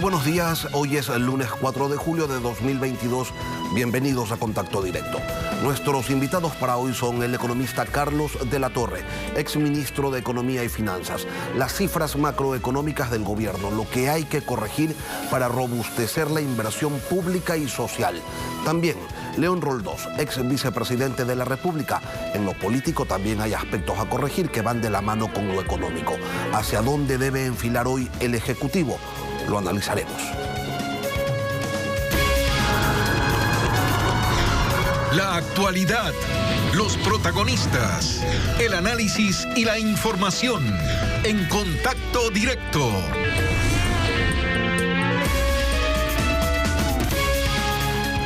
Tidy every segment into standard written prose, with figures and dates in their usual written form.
buenos días, hoy es el lunes 4 de julio de 2022. Bienvenidos a Contacto Directo. Nuestros invitados para hoy son el economista Carlos de la Torre, exministro de Economía y Finanzas. Las cifras macroeconómicas del gobierno, lo que hay que corregir para robustecer la inversión pública y social. También León Roldós, ex vicepresidente de la República. En lo político también hay aspectos a corregir que van de la mano con lo económico. ¿Hacia dónde debe enfilar hoy el Ejecutivo? Lo analizaremos. La actualidad, los protagonistas, el análisis y la información en Contacto Directo.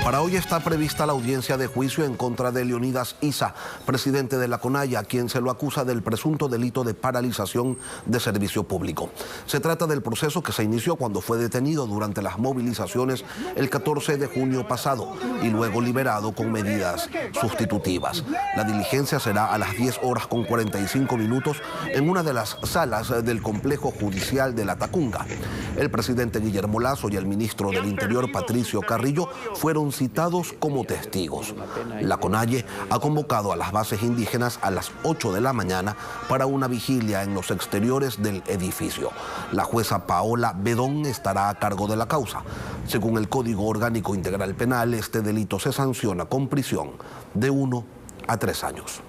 Para hoy está prevista la audiencia de juicio en contra de Leonidas Issa, presidente de la CONAIE, a quien se lo acusa del presunto delito de paralización de servicio público. Se trata del proceso que se inició cuando fue detenido durante las movilizaciones el 14 de junio pasado y luego liberado con medidas sustitutivas. La diligencia será a las 10:45 en una de las salas del complejo judicial de La Tacunga. El presidente Guillermo Lasso y el ministro del Interior, Patricio Carrillo, fueron citados como testigos. La CONAIE ha convocado a las bases indígenas a las 8 de la mañana para una vigilia en los exteriores del edificio. La jueza Paola Bedón estará a cargo de la causa. Según el Código Orgánico Integral Penal, este delito se sanciona con prisión de 1 a 3 años.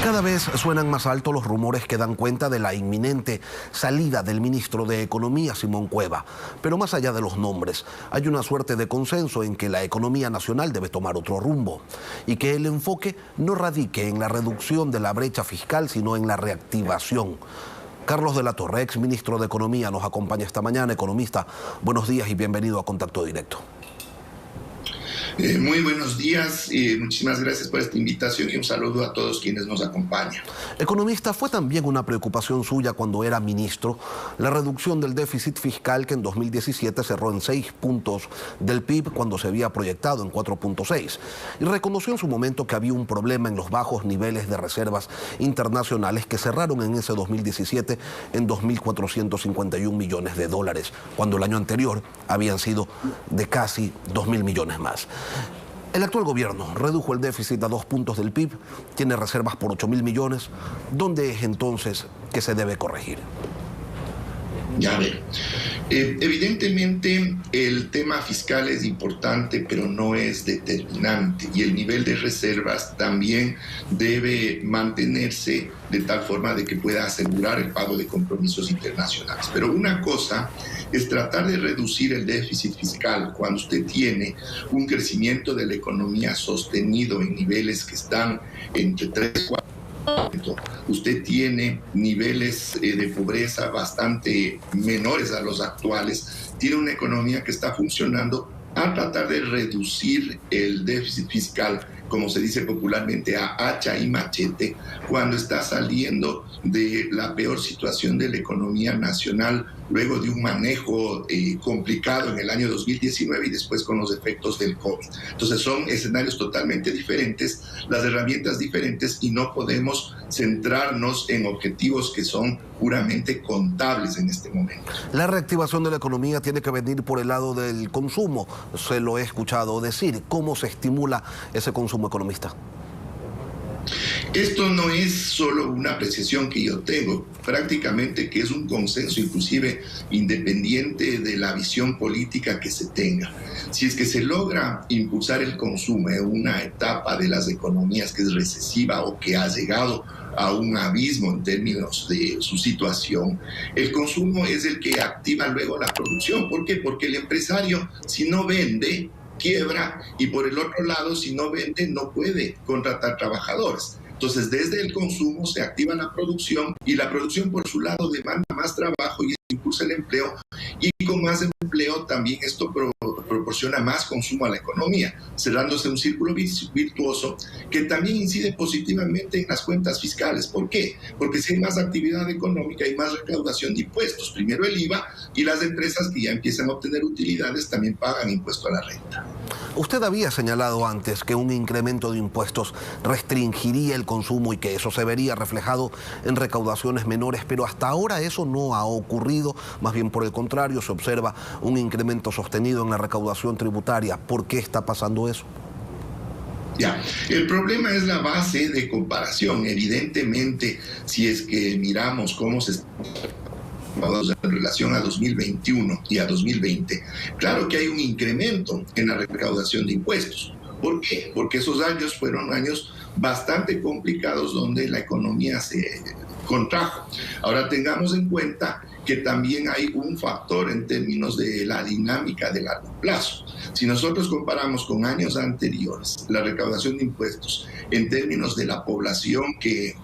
Cada vez suenan más altos los rumores que dan cuenta de la inminente salida del ministro de Economía, Simón Cueva. Pero más allá de los nombres, hay una suerte de consenso en que la economía nacional debe tomar otro rumbo y que el enfoque no radique en la reducción de la brecha fiscal, sino en la reactivación. Carlos de la Torre, ex ministro de Economía, nos acompaña esta mañana. Economista, buenos días y bienvenido a Contacto Directo. Muy buenos días, muchísimas gracias por esta invitación y un saludo a todos quienes nos acompañan. Economista, fue también una preocupación suya cuando era ministro la reducción del déficit fiscal, que en 2017 cerró en 6 puntos del PIB cuando se había proyectado en 4.6. Y reconoció en su momento que había un problema en los bajos niveles de reservas internacionales que cerraron en ese 2017 en 2.451 millones de dólares, cuando el año anterior habían sido de casi 2.000 millones más. El actual gobierno redujo el déficit a 2 puntos del PIB, tiene reservas por 8.000 millones. ¿Dónde es entonces que se debe corregir? Ya ver, evidentemente el tema fiscal es importante, pero no es determinante, y el nivel de reservas también debe mantenerse de tal forma de que pueda asegurar el pago de compromisos internacionales. Pero una cosa es tratar de reducir el déficit fiscal cuando usted tiene un crecimiento de la economía sostenido en niveles que están entre 3 y 4%. Usted tiene niveles de pobreza bastante menores a los actuales, tiene una economía que está funcionando, a tratar de reducir el déficit fiscal, como se dice popularmente, a hacha y machete, cuando está saliendo de la peor situación de la economía nacional, luego de un manejo complicado en el año 2019 y después con los efectos del COVID. Entonces son escenarios totalmente diferentes, las herramientas diferentes, y no podemos centrarnos en objetivos que son puramente contables en este momento. La reactivación de la economía tiene que venir por el lado del consumo, se lo he escuchado decir. ¿Cómo se estimula ese consumo, economista? Esto no es solo una apreciación que yo tengo, prácticamente que es un consenso, inclusive independiente de la visión política que se tenga. Si es que se logra impulsar el consumo en una etapa de las economías que es recesiva o que ha llegado a un abismo en términos de su situación, el consumo es el que activa luego la producción. ¿Por qué? Porque el empresario, si no vende, quiebra, y por el otro lado, si no vende, no puede contratar trabajadores. Entonces, desde el consumo se activa la producción, y la producción por su lado demanda más trabajo y impulsa el empleo, y con más empleo también esto proporciona más consumo a la economía, cerrándose un círculo virtuoso que también incide positivamente en las cuentas fiscales. ¿Por qué? Porque si hay más actividad económica hay más recaudación de impuestos. Primero el IVA, y las empresas que ya empiezan a obtener utilidades también pagan impuesto a la renta. Usted había señalado antes que un incremento de impuestos restringiría el consumo y que eso se vería reflejado en recaudaciones menores, pero hasta ahora eso no ha ocurrido, más bien por el contrario, se observa un incremento sostenido en la recaudación tributaria. ¿Por qué está pasando eso? Ya, el problema es la base de comparación. Evidentemente, si es que miramos cómo se está en relación a 2021 y a 2020, claro que hay un incremento en la recaudación de impuestos. ¿Por qué? Porque esos años fueron años bastante complicados donde la economía se contrajo. Ahora tengamos en cuenta que también hay un factor en términos de la dinámica de largo plazo. Si nosotros comparamos con años anteriores la recaudación de impuestos en términos de la población que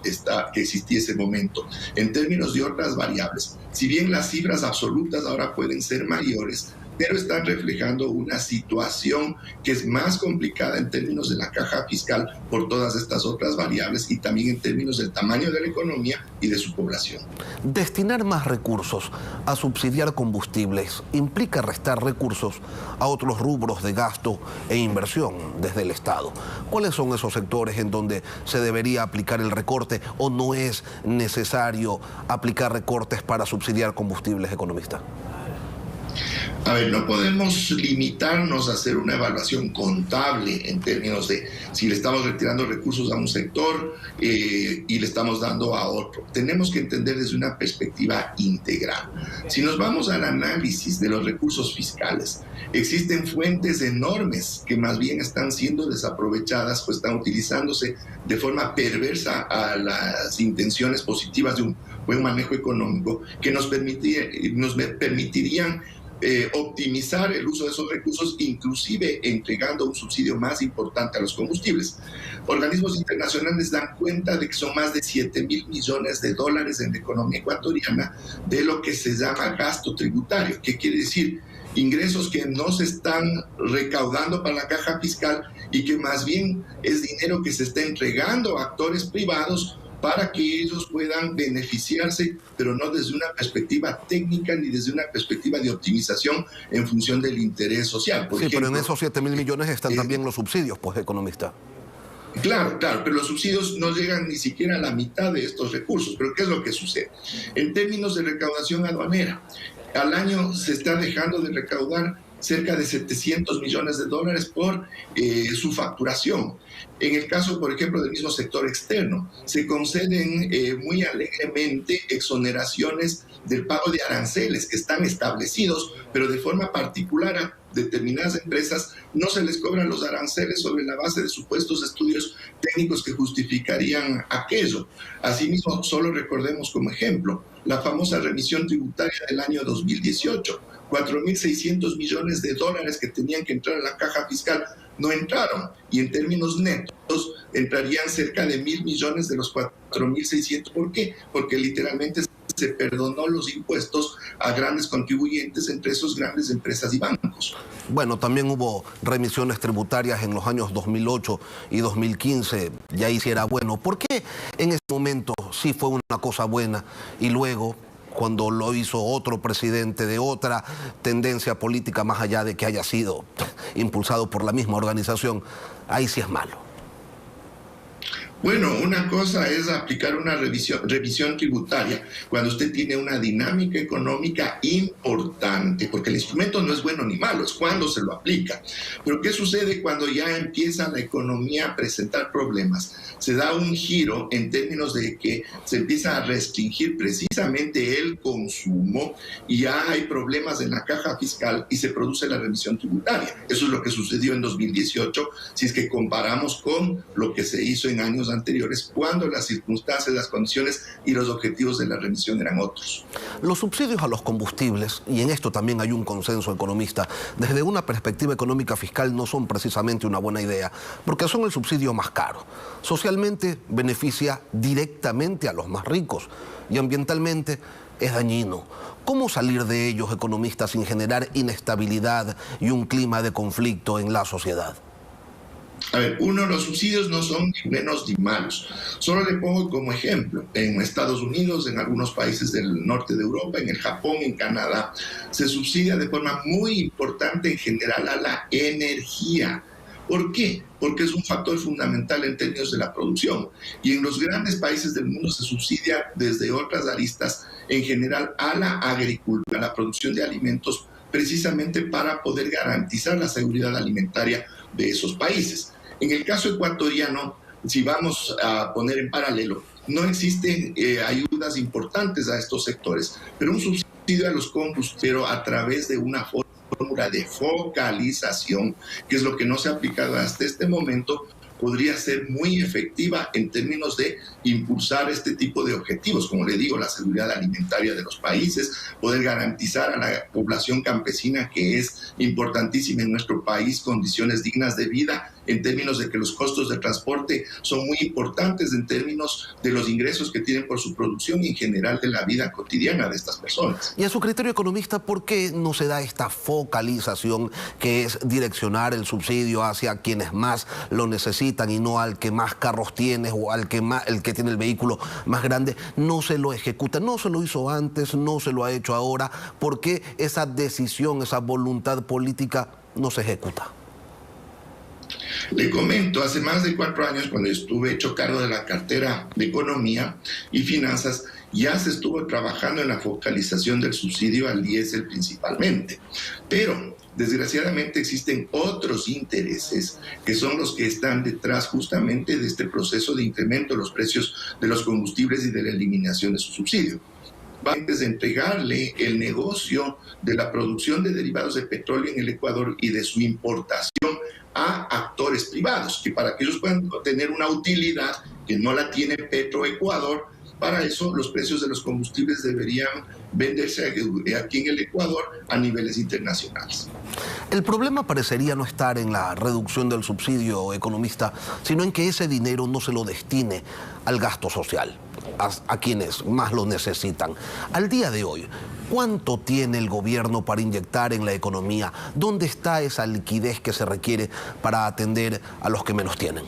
existía ese momento, en términos de otras variables, si bien las cifras absolutas ahora pueden ser mayores, pero están reflejando una situación que es más complicada en términos de la caja fiscal por todas estas otras variables y también en términos del tamaño de la economía y de su población. Destinar más recursos a subsidiar combustibles implica restar recursos a otros rubros de gasto e inversión desde el Estado. ¿Cuáles son esos sectores en donde se debería aplicar el recorte o no es necesario aplicar recortes para subsidiar combustibles, economista? A ver, no podemos limitarnos a hacer una evaluación contable en términos de si le estamos retirando recursos a un sector y le estamos dando a otro. Tenemos que entender desde una perspectiva integral. Si nos vamos al análisis de los recursos fiscales, existen fuentes enormes que más bien están siendo desaprovechadas o están utilizándose de forma perversa a las intenciones positivas de un buen manejo económico que nos permitirían optimizar el uso de esos recursos, inclusive entregando un subsidio más importante a los combustibles. Organismos internacionales dan cuenta de que son más de $7.000 millones en la economía ecuatoriana de lo que se llama gasto tributario. ¿Qué quiere decir? Ingresos que no se están recaudando para la caja fiscal y que más bien es dinero que se está entregando a actores privados para que ellos puedan beneficiarse, pero no desde una perspectiva técnica ni desde una perspectiva de optimización en función del interés social. Por ejemplo, pero en esos 7.000 millones están también los subsidios, pues, economista. Claro, pero los subsidios no llegan ni siquiera a la mitad de estos recursos. Pero ¿qué es lo que sucede? En términos de recaudación aduanera, al año se está dejando de recaudar cerca de $700 millones por su facturación. En el caso, por ejemplo, del mismo sector externo, se conceden muy alegremente exoneraciones del pago de aranceles que están establecidos, pero de forma particular a determinadas empresas no se les cobran los aranceles sobre la base de supuestos estudios técnicos que justificarían aquello. Asimismo, solo recordemos como ejemplo la famosa remisión tributaria del año 2018, $4.600 millones que tenían que entrar a la caja fiscal no entraron, y en términos netos entrarían cerca de 1.000 millones de los 4.600. ¿Por qué? Porque literalmente se perdonó los impuestos a grandes contribuyentes, entre esos grandes empresas y bancos. Bueno, también hubo remisiones tributarias en los años 2008 y 2015, y ahí sí era bueno. ¿Por qué en ese momento sí fue una cosa buena y luego, cuando lo hizo otro presidente de otra tendencia política, más allá de que haya sido impulsado por la misma organización, ahí sí es malo? Bueno, una cosa es aplicar una revisión tributaria cuando usted tiene una dinámica económica importante, porque el instrumento no es bueno ni malo, es cuando se lo aplica. Pero ¿qué sucede cuando ya empieza la economía a presentar problemas? Se da un giro en términos de que se empieza a restringir precisamente el consumo y ya hay problemas en la caja fiscal y se produce la revisión tributaria. Eso es lo que sucedió en 2018, si es que comparamos con lo que se hizo en años anteriores, cuando las circunstancias, las condiciones y los objetivos de la remisión eran otros. Los subsidios a los combustibles, y en esto también hay un consenso economista, desde una perspectiva económica fiscal no son precisamente una buena idea, porque son el subsidio más caro. Socialmente beneficia directamente a los más ricos y ambientalmente es dañino. ¿Cómo salir de ellos, economistas, sin generar inestabilidad y un clima de conflicto en la sociedad? A ver, los subsidios no son ni buenos ni malos. Solo le pongo como ejemplo, en Estados Unidos, en algunos países del norte de Europa, en el Japón, en Canadá, se subsidia de forma muy importante en general a la energía. ¿Por qué? Porque es un factor fundamental en términos de la producción. Y en los grandes países del mundo se subsidia desde otras aristas, en general, a la agricultura, a la producción de alimentos, precisamente para poder garantizar la seguridad alimentaria de esos países. En el caso ecuatoriano, si vamos a poner en paralelo, no existen ayudas importantes a estos sectores, pero un subsidio a los combustibles a través de una fórmula de focalización, que es lo que no se ha aplicado hasta este momento, podría ser muy efectiva en términos de impulsar este tipo de objetivos, como le digo, la seguridad alimentaria de los países, poder garantizar a la población campesina, que es importantísima en nuestro país, condiciones dignas de vida, en términos de que los costos de transporte son muy importantes en términos de los ingresos que tienen por su producción y en general de la vida cotidiana de estas personas. Y a su criterio, economista, ¿por qué no se da esta focalización, que es direccionar el subsidio hacia quienes más lo necesitan y no al que más carros tiene o al que el que tiene el vehículo más grande? No se lo ejecuta, no se lo hizo antes, no se lo ha hecho ahora. ¿Por qué esa decisión, esa voluntad política no se ejecuta? Le comento, hace más de 4 años, cuando estuve hecho cargo de la cartera de Economía y Finanzas, ya se estuvo trabajando en la focalización del subsidio al diésel principalmente. Pero, desgraciadamente, existen otros intereses que son los que están detrás justamente de este proceso de incremento de los precios de los combustibles y de la eliminación de su subsidio. Antes de entregarle el negocio de la producción de derivados de petróleo en el Ecuador y de su importación a actores privados, que para que ellos puedan tener una utilidad que no la tiene Petroecuador, para eso los precios de los combustibles deberían venderse aquí en el Ecuador a niveles internacionales. El problema parecería no estar en la reducción del subsidio, economista, sino en que ese dinero no se lo destine al gasto social, a quienes más lo necesitan. Al día de hoy, ¿cuánto tiene el gobierno para inyectar en la economía? ¿Dónde está esa liquidez que se requiere para atender a los que menos tienen?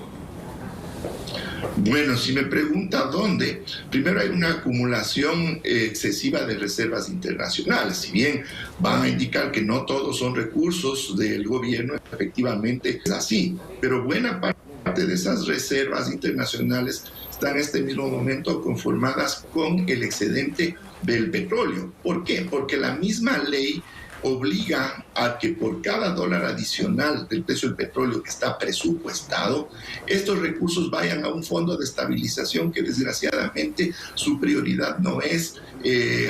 Bueno, si me pregunta dónde, primero hay una acumulación excesiva de reservas internacionales. Si bien van a indicar que no todos son recursos del gobierno, efectivamente es así, pero buena parte de esas reservas internacionales están en este mismo momento conformadas con el excedente del petróleo. ¿Por qué? Porque la misma ley obliga a que por cada dólar adicional del precio del petróleo que está presupuestado, estos recursos vayan a un fondo de estabilización que desgraciadamente su prioridad no es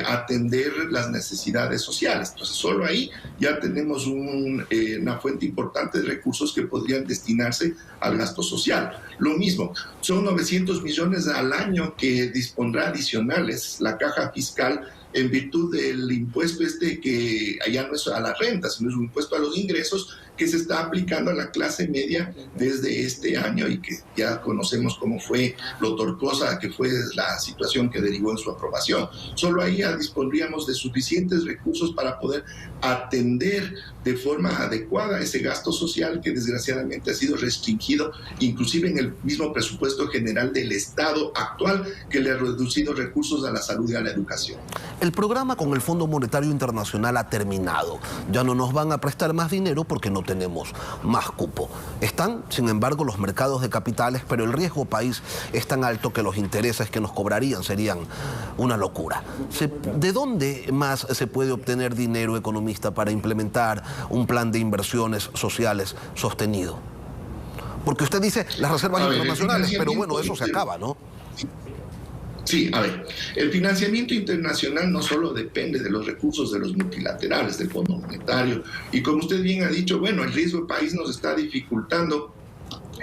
atender las necesidades sociales. Entonces solo ahí ya tenemos una fuente importante de recursos que podrían destinarse al gasto social. Lo mismo, son 900 millones al año que dispondrá adicionales la caja fiscal en virtud del impuesto que allá no es a la renta, sino es un impuesto a los ingresos que se está aplicando a la clase media desde este año y que ya conocemos cómo fue lo tortuosa que fue la situación que derivó en su aprobación. Solo ahí ya dispondríamos de suficientes recursos para poder atender de forma adecuada ese gasto social que desgraciadamente ha sido restringido, inclusive en el mismo presupuesto general del Estado actual, que le ha reducido recursos a la salud y a la educación. El programa con el Fondo Monetario Internacional ha terminado. Ya no nos van a prestar más dinero porque no tenemos más cupo. Están, sin embargo, los mercados de capitales, pero el riesgo país es tan alto que los intereses que nos cobrarían serían una locura. ¿De dónde más se puede obtener dinero, economista, para implementar un plan de inversiones sociales sostenido? Porque usted dice las reservas internacionales, pero bueno, eso se acaba, ¿no? Sí, a ver, el financiamiento internacional no solo depende de los recursos de los multilaterales, del Fondo Monetario, y como usted bien ha dicho, bueno, el riesgo país nos está dificultando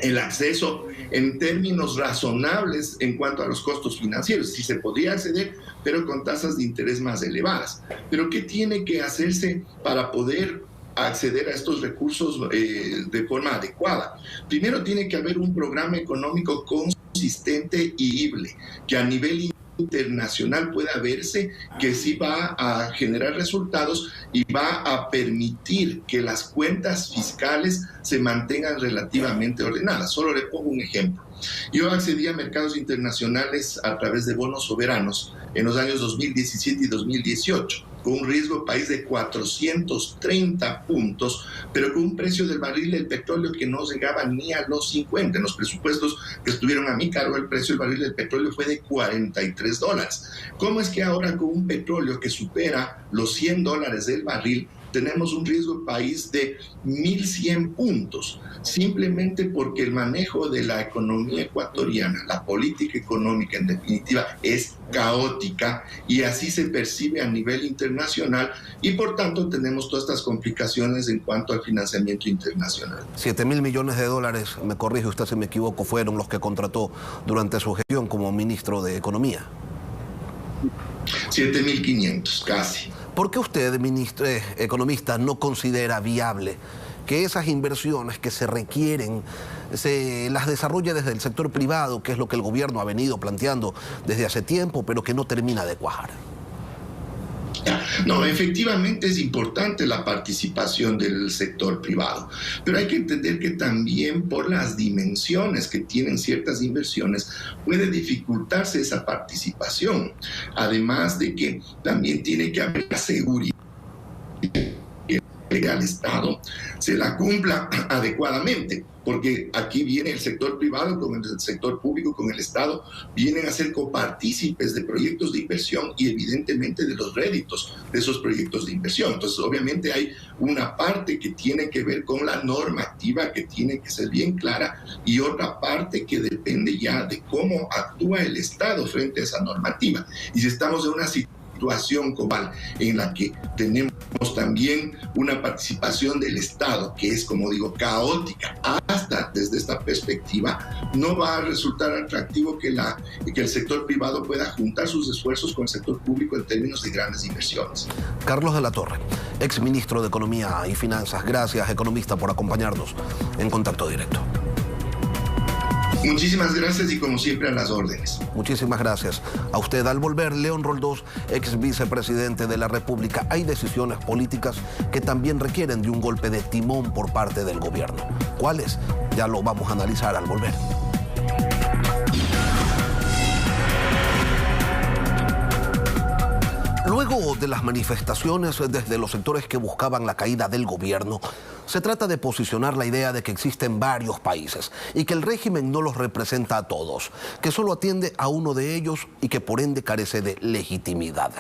el acceso en términos razonables en cuanto a los costos financieros. Sí se podría acceder, pero con tasas de interés más elevadas. Pero ¿qué tiene que hacerse para poder acceder a estos recursos de forma adecuada? Primero tiene que haber un programa económico consistente y viable, que a nivel internacional pueda verse que sí va a generar resultados y va a permitir que las cuentas fiscales se mantengan relativamente ordenadas. Solo le pongo un ejemplo. Yo accedí a mercados internacionales a través de bonos soberanos en los años 2017 y 2018, con un riesgo país de 430 puntos, pero con un precio del barril del petróleo que no llegaba ni a los 50. En los presupuestos que estuvieron a mi cargo, el precio del barril del petróleo fue de $43. ¿Cómo es que ahora con un petróleo que supera los $100 del barril, tenemos un riesgo país de 1.100 puntos, simplemente porque el manejo de la economía ecuatoriana, la política económica en definitiva, es caótica y así se percibe a nivel internacional y por tanto tenemos todas estas complicaciones en cuanto al financiamiento internacional. 7.000 millones de dólares, me corrige usted si me equivoco, fueron los que contrató durante su gestión como ministro de Economía. 7.500, casi. ¿Por qué usted, ministro, economista, no considera viable que esas inversiones que se requieren se las desarrolle desde el sector privado, que es lo que el gobierno ha venido planteando desde hace tiempo, pero que no termina de cuajar? No, efectivamente es importante la participación del sector privado, pero hay que entender que también por las dimensiones que tienen ciertas inversiones puede dificultarse esa participación, además de que también tiene que haber la seguridad que al Estado se la cumpla adecuadamente, porque aquí viene el sector privado con el sector público, con el Estado, vienen a ser copartícipes de proyectos de inversión y evidentemente de los réditos de esos proyectos de inversión. Entonces, obviamente hay una parte que tiene que ver con la normativa, que tiene que ser bien clara, y otra parte que depende ya de cómo actúa el Estado frente a esa normativa. Y si estamos en una situación global en la que tenemos también una participación del Estado que es, como digo, caótica, hasta desde esta perspectiva, no va a resultar atractivo que el sector privado pueda juntar sus esfuerzos con el sector público en términos de grandes inversiones. Carlos de la Torre, exministro de Economía y Finanzas, gracias, economista, por acompañarnos en Contacto Directo. Muchísimas gracias y como siempre a las órdenes. Muchísimas gracias a usted. Al volver, León Roldós, ex vicepresidente de la República. Hay decisiones políticas que también requieren de un golpe de timón por parte del gobierno. ¿Cuáles? Ya lo vamos a analizar al volver. Luego de las manifestaciones desde los sectores que buscaban la caída del gobierno, se trata de posicionar la idea de que existen varios países y que el régimen no los representa a todos, que solo atiende a uno de ellos y que por ende carece de legitimidad.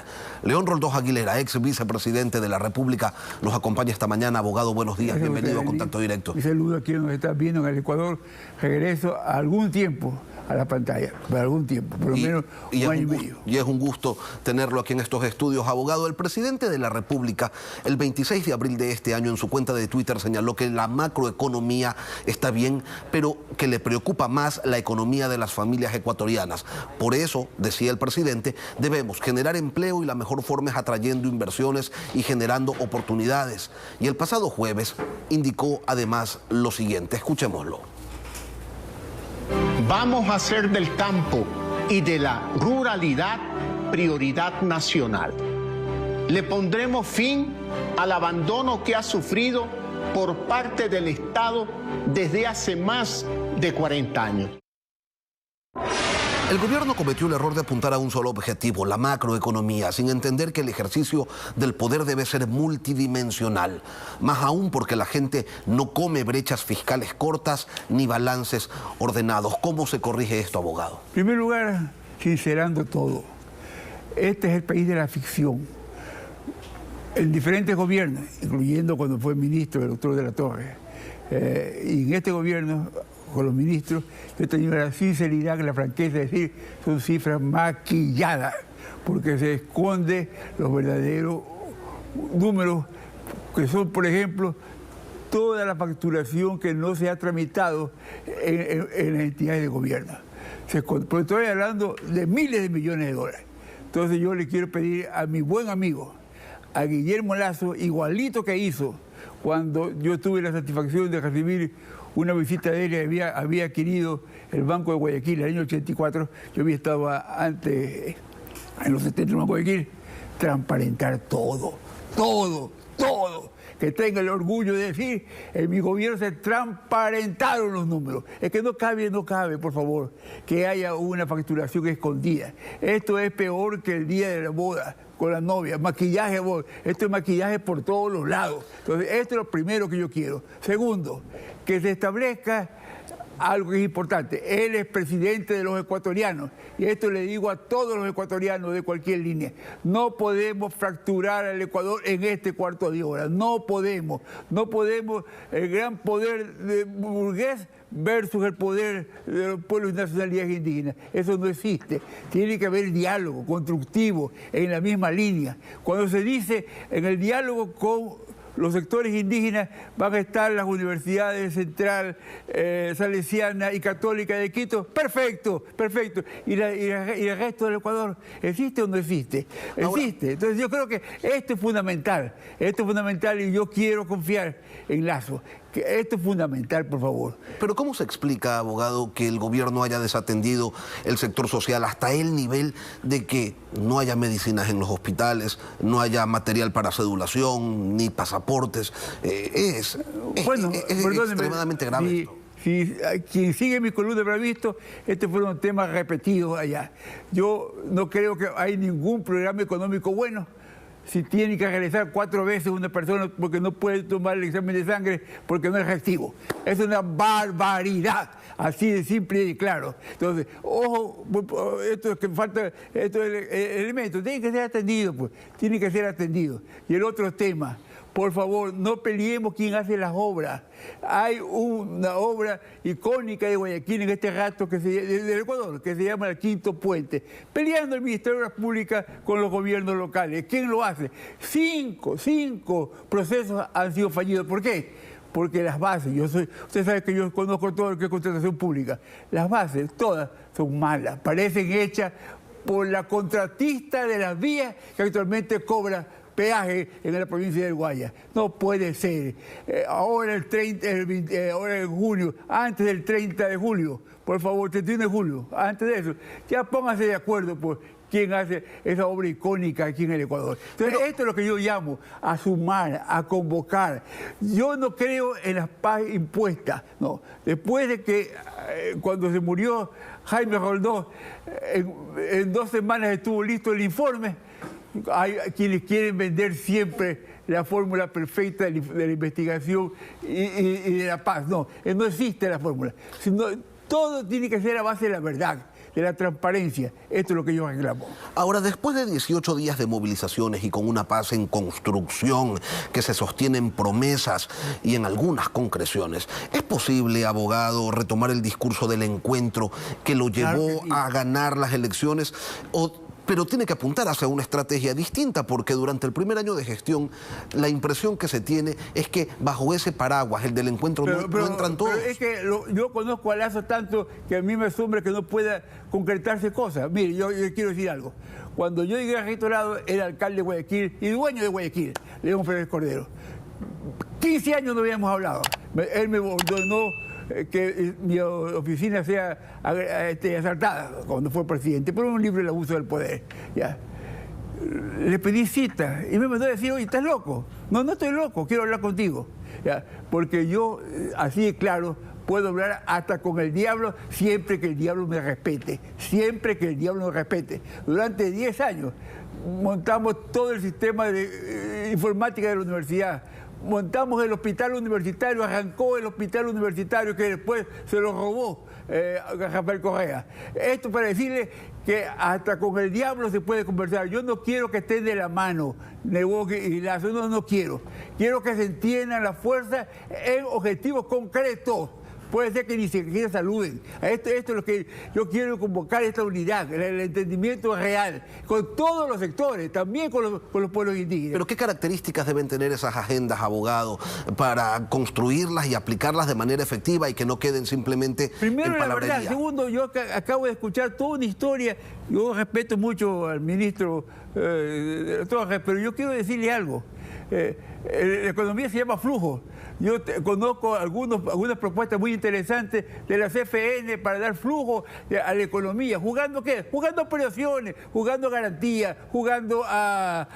León Roldós Aguilera, ex vicepresidente de la República, nos acompaña esta mañana. Abogado, buenos días, bienvenido a Contacto Directo. Mi saludo a quien nos está viendo en el Ecuador. Regreso a algún tiempo a la pantalla, por algún tiempo, por lo menos un año y medio. Y es un gusto tenerlo aquí en estos estudios, abogado. El presidente de la República, el 26 de abril de este año, en su cuenta de Twitter señaló que la macroeconomía está bien, pero que le preocupa más la economía de las familias ecuatorianas. Por eso, decía el presidente, debemos generar empleo y la mejor forma es atrayendo inversiones y generando oportunidades. Y el pasado jueves indicó además lo siguiente, escuchémoslo. Vamos a hacer del campo y de la ruralidad prioridad nacional. Le pondremos fin al abandono que ha sufrido por parte del Estado desde hace más de 40 años. El gobierno cometió el error de apuntar a un solo objetivo, la macroeconomía, sin entender que el ejercicio del poder debe ser multidimensional, más aún porque la gente no come brechas fiscales cortas ni balances ordenados. ¿Cómo se corrige esto, abogado? En primer lugar, sincerando todo, este es el país de la ficción. En diferentes gobiernos, incluyendo cuando fue ministro el doctor de la Torre, y en este gobierno, con los ministros, yo he tenido la sinceridad y la franqueza de decir, son cifras maquilladas, porque se esconde los verdaderos números, que son, por ejemplo, toda la facturación que no se ha tramitado en las entidades de gobierno. Pero estoy hablando de miles de millones de dólares. Entonces yo le quiero pedir a mi buen amigo, a Guillermo Lasso, igualito que hizo cuando yo tuve la satisfacción de recibir una visita de él, había adquirido el Banco de Guayaquil en el año 84, yo había estado antes en los 70 en Guayaquil, transparentar todo. Que tenga el orgullo de decir, en mi gobierno se transparentaron los números. Es que no cabe, por favor, que haya una facturación escondida. Esto es peor que el día de la boda con la novia, maquillaje, esto es maquillaje por todos los lados. Entonces, esto es lo primero que yo quiero. Segundo, que se establezca algo que es importante. Él es presidente de los ecuatorianos y esto le digo a todos los ecuatorianos de cualquier línea. No podemos fracturar al Ecuador en este cuarto de hora. No podemos el gran poder de burgués versus el poder de los pueblos y nacionalidades indígenas. Eso no existe. Tiene que haber diálogo constructivo en la misma línea. Cuando se dice en el diálogo con los sectores indígenas van a estar las universidades Central, Salesiana y Católica de Quito. Perfecto. ¿Y el resto del Ecuador existe o no existe? Existe. Entonces yo creo que esto es fundamental. Y yo quiero confiar en Lasso. Que esto es fundamental, por favor. Pero ¿cómo se explica, abogado, que el gobierno haya desatendido el sector social hasta el nivel de que no haya medicinas en los hospitales, no haya material para cedulación, ni pasaportes? Es extremadamente grave esto. Si quien sigue mi columna habrá visto, estos fueron temas repetidos allá. Yo no creo que hay ningún programa económico bueno. Si tiene que realizar 4 veces una persona porque no puede tomar el examen de sangre porque no es reactivo. Es una barbaridad, así de simple y claro. Entonces, ojo, esto es que falta, estos elementos, tienen que ser atendidos, pues, tienen que ser atendidos. Y el otro tema, por favor, no peleemos quién hace las obras. Hay una obra icónica de Guayaquil en este rato del Ecuador, que se llama el Quinto Puente, peleando el Ministerio de Obras Públicas con los gobiernos locales. ¿Quién lo hace? 5 procesos han sido fallidos. ¿Por qué? Porque las bases, usted sabe que yo conozco todo lo que es contratación pública, las bases todas son malas, parecen hechas por la contratista de las vías que actualmente cobra peaje en la provincia del Guayas. No puede ser. Ahora en junio, antes del 30 de julio, por favor, 31 de julio, antes de eso, ya pónganse de acuerdo, pues, quién hace esa obra icónica aquí en el Ecuador. Entonces, esto es lo que yo llamo a sumar, a convocar. Yo no creo en las paz impuestas, no. Después de que, cuando se murió Jaime Roldós, en 2 semanas estuvo listo el informe. Hay quienes quieren vender siempre la fórmula perfecta de la investigación y de la paz. No existe la fórmula. Todo tiene que ser a base de la verdad, de la transparencia. Esto es lo que yo reclamo. Ahora, después de 18 días de movilizaciones y con una paz en construcción que se sostiene en promesas y en algunas concreciones, ¿es posible, abogado, retomar el discurso del encuentro que lo llevó a ganar las elecciones? Pero tiene que apuntar hacia una estrategia distinta, porque durante el primer año de gestión la impresión que se tiene es que bajo ese paraguas, el del encuentro, no entran todos. Pero es que yo conozco a Lasso tanto que a mí me asombra que no pueda concretarse cosas. Mire, yo quiero decir algo. Cuando yo llegué a Registro Lado, era alcalde de Guayaquil y dueño de Guayaquil, León Férez Cordero. 15 años no habíamos hablado. Él me ordenó que mi oficina sea asaltada cuando fue presidente por un libre abuso del poder. ¿Ya? Le pedí cita y me mandó a decir, oye, ¿estás loco? No estoy loco, quiero hablar contigo. ¿Ya? Porque yo, así de claro, puedo hablar hasta con el diablo siempre que el diablo me respete. Siempre que el diablo me respete. Durante 10 años montamos todo el sistema de informática de la universidad. Montamos el hospital universitario, arrancó el hospital universitario que después se lo robó Rafael Correa. Esto para decirle que hasta con el diablo se puede conversar. Yo no quiero que estén de la mano Nebot y Lasso, no quiero. Quiero que se entiendan las fuerzas en objetivos concretos. Puede ser que ni siquiera saluden. Esto es lo que yo quiero convocar, esta unidad, el entendimiento real, con todos los sectores, también con los pueblos indígenas. Pero ¿qué características deben tener esas agendas, abogado, para construirlas y aplicarlas de manera efectiva y que no queden simplemente primero, en palabrería? La verdad. Segundo, yo acabo de escuchar toda una historia. Yo respeto mucho al ministro Torres, pero yo quiero decirle algo. La economía se llama flujo. Yo conozco algunas propuestas muy interesantes de la CFN para dar flujo a la economía. ¿Jugando qué? Jugando operaciones, jugando garantías, jugando a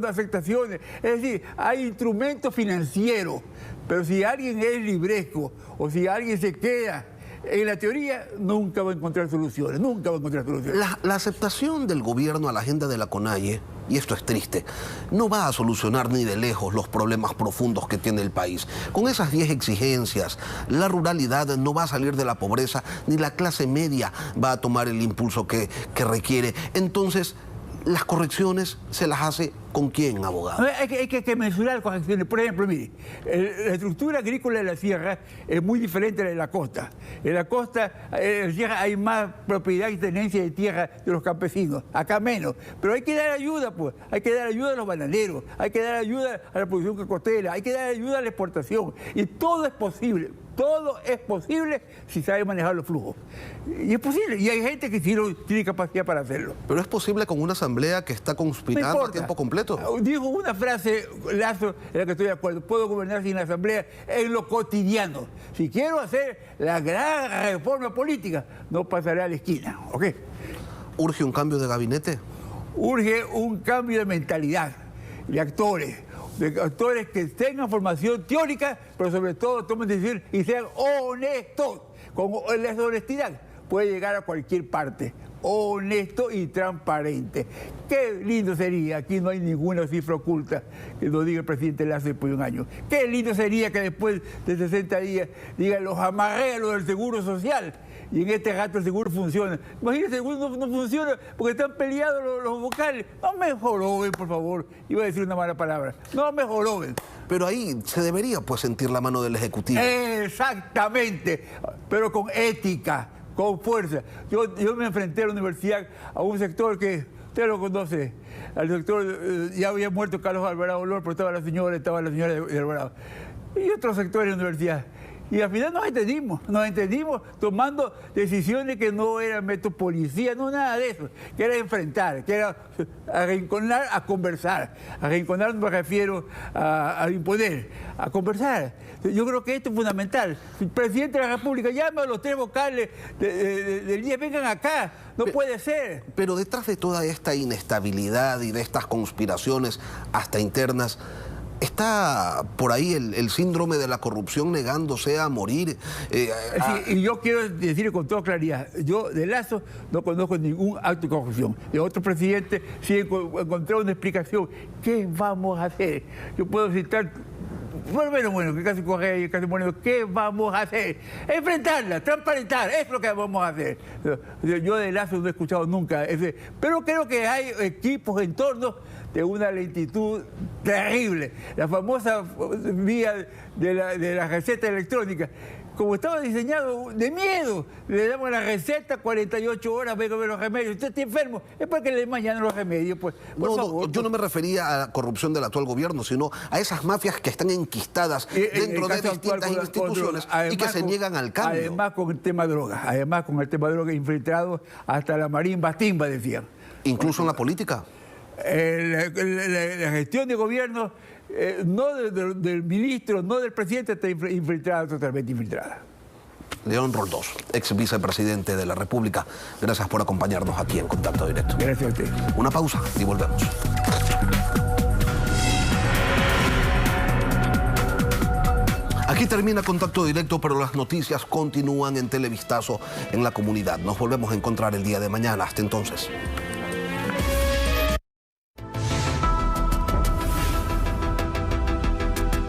afectaciones. Es decir, hay instrumentos financieros, pero si alguien es libresco o si alguien se queda en la teoría, nunca va a encontrar soluciones, nunca va a encontrar soluciones. La aceptación del gobierno a la agenda de la CONAIE, y esto es triste, no va a solucionar ni de lejos los problemas profundos que tiene el país. Con esas 10 exigencias, la ruralidad no va a salir de la pobreza, ni la clase media va a tomar el impulso que requiere. Entonces, las correcciones se las hace ¿con quién, abogado? Hay que mensurar correcciones. Por ejemplo, mire, la estructura agrícola de la sierra es muy diferente a la de la costa. En la costa, en la sierra hay más propiedad y tenencia de tierra de los campesinos, acá menos. Pero hay que dar ayuda, pues. Hay que dar ayuda a los bananeros, hay que dar ayuda a la producción cocotera, hay que dar ayuda a la exportación. Y todo es posible. Todo es posible si sabe manejar los flujos. Y es posible. Y hay gente que tiene capacidad para hacerlo. Pero es posible con una asamblea que está conspirando a tiempo completo. Dijo una frase, Lazo, en la que estoy de acuerdo. Puedo gobernar sin la asamblea en lo cotidiano. Si quiero hacer la gran reforma política, no pasaré a la esquina. ¿Ok? ¿Urge un cambio de gabinete? Urge un cambio de mentalidad, de actores que tengan formación teórica, pero sobre todo tomen decisiones y sean honestos. Con la honestidad puede llegar a cualquier parte. Honesto y transparente. Qué lindo sería, aquí no hay ninguna cifra oculta que nos diga el presidente Lazo después de un año. Qué lindo sería que después de 60 días digan los amarré a lo del Seguro Social. Y en este rato el seguro funciona. Imagínense, el seguro no funciona porque están peleados los vocales. No me joroben, por favor. Iba a decir una mala palabra. No me joroben. Pero ahí se debería pues sentir la mano del Ejecutivo. Exactamente, pero con ética, con fuerza. Yo me enfrenté a la universidad a un sector que usted lo conoce. Al sector, ya había muerto Carlos Alvarado Lor, pero estaba la señora de Alvarado. Y otros sectores de la universidad. Y al final nos entendimos tomando decisiones que no eran método policía, no nada de eso, que era enfrentar, que era arrinconar a conversar. Arrinconar me refiero a imponer, a conversar. Yo creo que esto es fundamental. El presidente de la República llama a los 3 vocales del día, vengan acá, no puede ser. Pero detrás de toda esta inestabilidad y de estas conspiraciones hasta internas, ¿está por ahí el síndrome de la corrupción negándose a morir? Sí, y yo quiero decir con toda claridad, yo de Lazo no conozco ningún acto de corrupción. De otro presidente sí encontré una explicación. ¿Qué vamos a hacer? Yo puedo citar, bueno, que casi Correa y casi Moreno, ¿qué vamos a hacer? Enfrentarla, transparentar, es lo que vamos a hacer. Yo de Lazo no he escuchado nunca ese, pero creo que hay equipos en torno de una lentitud terrible. La famosa vía de la receta electrónica, como estaba diseñado de miedo, le damos la receta, 48 horas, vengo a ver los remedios. Usted está enfermo, es para que le den mañana los remedios. Pues, por favor, yo no me refería a la corrupción del actual gobierno, sino a esas mafias que están enquistadas dentro de distintas instituciones y que se niegan al cambio. Además con el tema droga, infiltrado hasta la marimba timba, decían. Incluso en la política. La gestión de gobierno, no del ministro, no del presidente, está infiltrada, totalmente infiltrada. León Roldós, ex vicepresidente de la República, gracias por acompañarnos aquí en Contacto Directo. Gracias a usted. Una pausa y volvemos. Aquí termina Contacto Directo, pero las noticias continúan en Televistazo en la comunidad. Nos volvemos a encontrar el día de mañana. Hasta entonces.